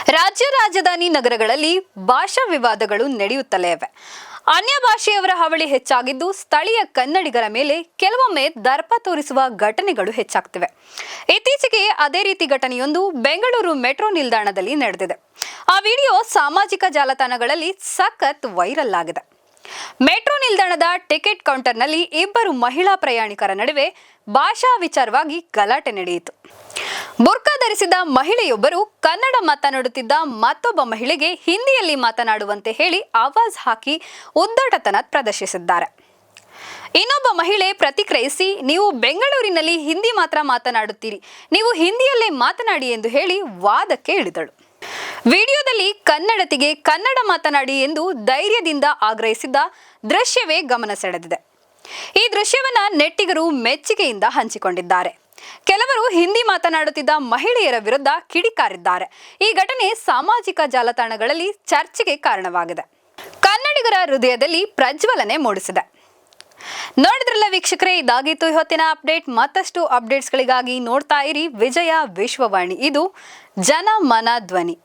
ರಾಜ್ಯ ರಾಜಧಾನಿ ನಗರಗಳಲ್ಲಿ ಭಾಷಾ ವಿವಾದಗಳು ನಡೆಯುತ್ತಲೇ ಇವೆ. ಅನ್ಯ ಭಾಷೆಯವರ ಹಾವಳಿ ಹೆಚ್ಚಾಗಿದ್ದು ಸ್ಥಳೀಯ ಕನ್ನಡಿಗರ ಮೇಲೆ ಕೆಲವೊಮ್ಮೆ ದರ್ಪ ತೋರಿಸುವ ಘಟನೆಗಳು ಹೆಚ್ಚಾಗ್ತಿವೆ. ಇತ್ತೀಚೆಗೆ ಅದೇ ರೀತಿ ಘಟನೆಯೊಂದು ಬೆಂಗಳೂರು ಮೆಟ್ರೋ ನಿಲ್ದಾಣದಲ್ಲಿ ನಡೆದಿದೆ. ಆ ವಿಡಿಯೋ ಸಾಮಾಜಿಕ ಜಾಲತಾಣಗಳಲ್ಲಿ ಸಖತ್ ವೈರಲ್ ಆಗಿದೆ. ಮೆಟ್ರೋ ನಿಲ್ದಾಣದ ಟಿಕೆಟ್ ಕೌಂಟರ್ನಲ್ಲಿ ಇಬ್ಬರು ಮಹಿಳಾ ಪ್ರಯಾಣಿಕರ ನಡುವೆ ಭಾಷಾ ವಿಚಾರವಾಗಿ ಗಲಾಟೆ ನಡೆಯಿತು. ಬುರ್ಕಾ ಧರಿಸಿದ ಮಹಿಳೆಯೊಬ್ಬರು ಕನ್ನಡ ಮಾತನಾಡುತ್ತಿದ್ದ ಮತ್ತೊಬ್ಬ ಮಹಿಳೆಗೆ ಹಿಂದಿಯಲ್ಲಿ ಮಾತನಾಡುವಂತೆ ಹೇಳಿ ಆವಾಜ್ ಹಾಕಿ ಉದ್ದಟತನ ಪ್ರದರ್ಶಿಸಿದ್ದಾರೆ. ಇನ್ನೊಬ್ಬ ಮಹಿಳೆ ಪ್ರತಿಕ್ರಿಯಿಸಿ, ನೀವು ಬೆಂಗಳೂರಿನಲ್ಲಿ ಹಿಂದಿ ಮಾತ್ರ ಮಾತನಾಡುತ್ತೀರಿ, ನೀವು ಹಿಂದಿಯಲ್ಲೇ ಮಾತನಾಡಿ ಎಂದು ಹೇಳಿ ವಾದಕ್ಕೆ ಇಳಿದಳು. ವಿಡಿಯೋದಲ್ಲಿ ಕನ್ನಡತಿಗೆ ಕನ್ನಡ ಮಾತನಾಡಿ ಎಂದು ಧೈರ್ಯದಿಂದ ಆಗ್ರಹಿಸಿದ್ದ ದೃಶ್ಯವೇ ಗಮನ ಸೆಳೆದಿದೆ. ಈ ದೃಶ್ಯವನ್ನ ನೆಟ್ಟಿಗರು ಮೆಚ್ಚುಗೆಯಿಂದ ಹಂಚಿಕೊಂಡಿದ್ದಾರೆ. ಕೆಲವರು ಹಿಂದಿ ಮಾತನಾಡುತ್ತಿದ್ದ ಮಹಿಳೆಯರ ವಿರುದ್ಧ ಕಿಡಿಕಾರಿದ್ದಾರೆ. ಈ ಘಟನೆ ಸಾಮಾಜಿಕ ಜಾಲತಾಣಗಳಲ್ಲಿ ಚರ್ಚೆಗೆ ಕಾರಣವಾಗಿದೆ. ಕನ್ನಡಿಗರ ಹೃದಯದಲ್ಲಿ ಪ್ರಜ್ವಲನೆ ಮೂಡಿಸಿದೆ. ನೋಡಿದ್ರಲ್ಲ ವೀಕ್ಷಕರೇ, ಇದಾಗಿತ್ತು ಇವತ್ತಿನ ಅಪ್ಡೇಟ್. ಮತ್ತಷ್ಟು ಅಪ್ಡೇಟ್ಸ್ಗಳಿಗಾಗಿ ನೋಡ್ತಾ ಇರಿ ವಿಜಯ ವಿಶ್ವವಾಣಿ. ಇದು ಜನ ಮನ ಧ್ವನಿ.